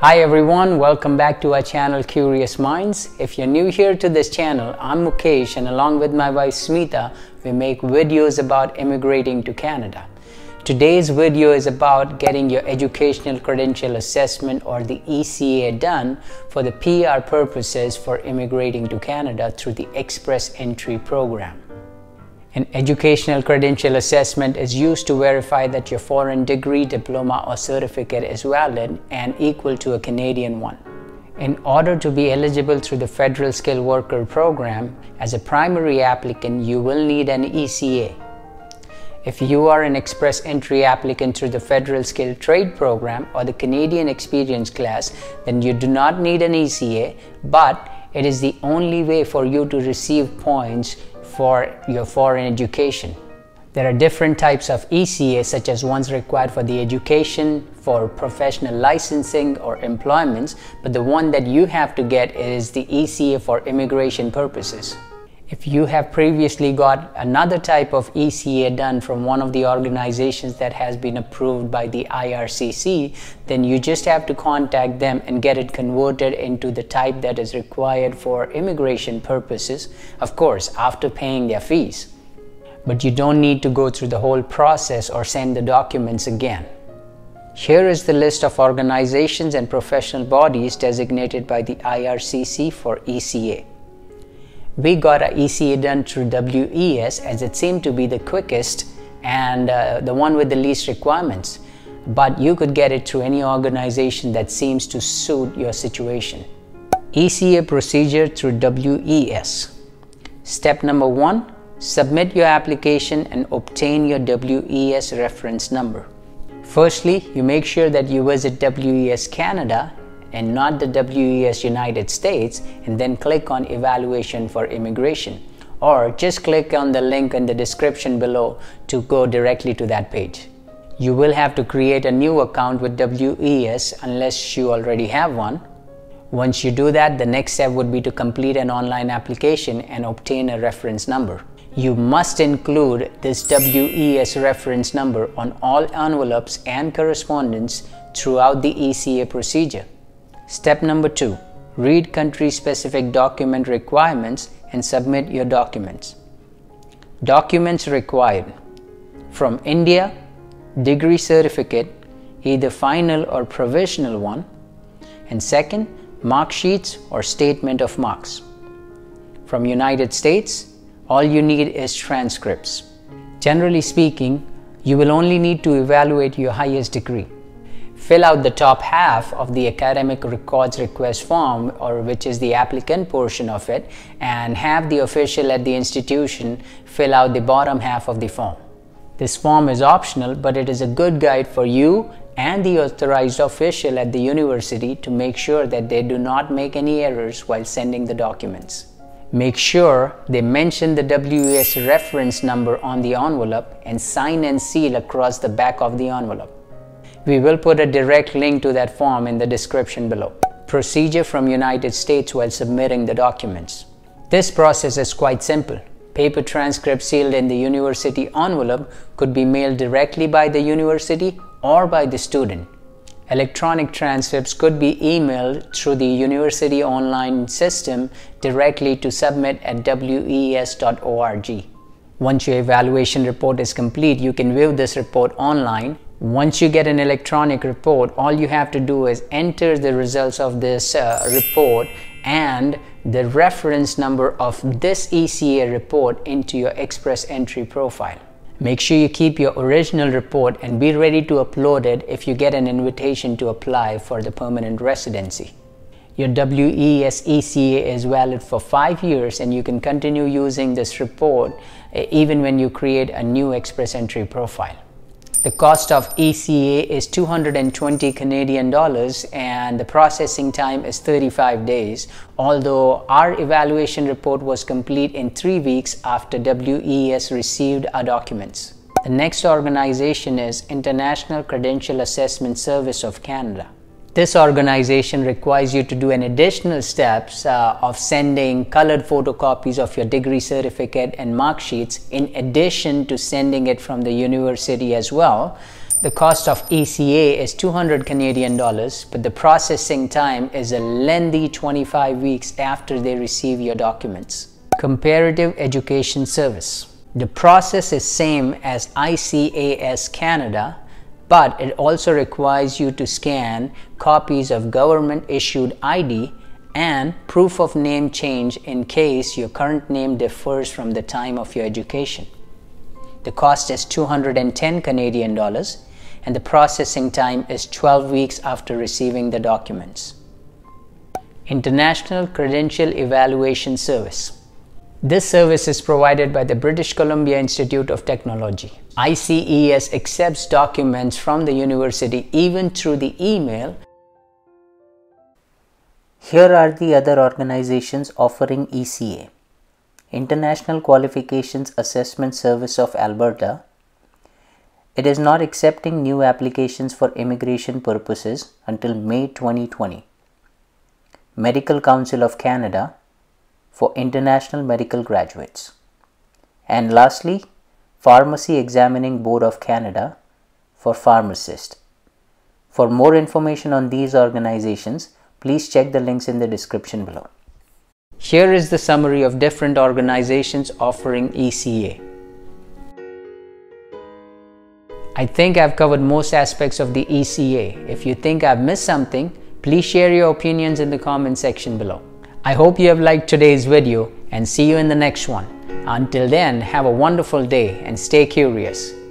Hi everyone, welcome back to our channel Curious Minds. If you're new here to this channel, I'm Mukesh, and along with my wife Smita, we make videos about immigrating to Canada. Today's video is about getting your Educational Credential Assessment or the ECA done for the PR purposes for immigrating to Canada through the Express Entry program. An Educational Credential Assessment is used to verify that your foreign degree, diploma or certificate is valid and equal to a Canadian one. In order to be eligible through the Federal Skilled Worker Program, as a primary applicant, you will need an ECA. If you are an Express Entry applicant through the Federal Skilled Trade Program or the Canadian Experience class, then you do not need an ECA, but it is the only way for you to receive points for your foreign education. There are different types of ECA, such as ones required for the education, for professional licensing or employments, but the one that you have to get is the ECA for immigration purposes. If you have previously got another type of ECA done from one of the organizations that has been approved by the IRCC, then you just have to contact them and get it converted into the type that is required for immigration purposes, of course, after paying their fees. But you don't need to go through the whole process or send the documents again. Here is the list of organizations and professional bodies designated by the IRCC for ECA. We got our ECA done through WES as it seemed to be the quickest and the one with the least requirements, but you could get it through any organization that seems to suit your situation. ECA procedure through WES. Step number 1, submit your application and obtain your WES reference number. Firstly, you make sure that you visit WES Canada and not the WES United States, and then click on Evaluation for Immigration, or just click on the link in the description below to go directly to that page. You will have to create a new account with WES unless you already have one. Once you do that, the next step would be to complete an online application and obtain a reference number. You must include this WES reference number on all envelopes and correspondence throughout the ECA procedure. Step number 2, read country-specific document requirements and submit your documents. Documents required: from India, degree certificate, either final or provisional one, and second, mark sheets or statement of marks. From United States, all you need is transcripts. Generally speaking, you will only need to evaluate your highest degree. Fill out the top half of the academic records request form, or which is the applicant portion of it, and have the official at the institution fill out the bottom half of the form. This form is optional, but it is a good guide for you and the authorized official at the university to make sure that they do not make any errors while sending the documents. Make sure they mention the WES reference number on the envelope and sign and seal across the back of the envelope. We will put a direct link to that form in the description below. Procedure from United States while submitting the documents. This process is quite simple. Paper transcripts sealed in the university envelope could be mailed directly by the university or by the student. Electronic transcripts could be emailed through the university online system directly to submit@wes.org. Once your evaluation report is complete, you can view this report online. Once you get an electronic report, all you have to do is enter the results of this report and the reference number of this ECA report into your Express Entry profile. Make sure you keep your original report and be ready to upload it if you get an invitation to apply for the permanent residency. Your WES ECA is valid for 5 years, and you can continue using this report even when you create a new Express Entry profile. The cost of ECA is $220 Canadian and the processing time is 35 days, although our evaluation report was complete in 3 weeks after WES received our documents. The next organization is International Credential Assessment Service of Canada. This organization requires you to do an additional steps of sending colored photocopies of your degree certificate and mark sheets in addition to sending it from the university as well, The cost of ECA is 200 Canadian dollars, but the processing time is a lengthy 25 weeks after they receive your documents. Comparative Education Service. The process is same as IQSA Canada, but it also requires you to scan copies of government-issued ID and proof of name change in case your current name differs from the time of your education. The cost is 210 Canadian dollars and the processing time is 12 weeks after receiving the documents. International Credential Evaluation Service. This service is provided by the British Columbia Institute of Technology. IQSA accepts documents from the university even through the email. Here are the other organizations offering ECA. International Qualifications Assessment Service of Alberta. It is not accepting new applications for immigration purposes until May 2020. Medical Council of Canada for international medical graduates. And lastly, Pharmacy Examining Board of Canada for pharmacists. For more information on these organizations, please check the links in the description below. Here is the summary of different organizations offering ECA. I think I've covered most aspects of the ECA. If you think I've missed something, please share your opinions in the comment section below. I hope you have liked today's video and see you in the next one. Until then, have a wonderful day and stay curious.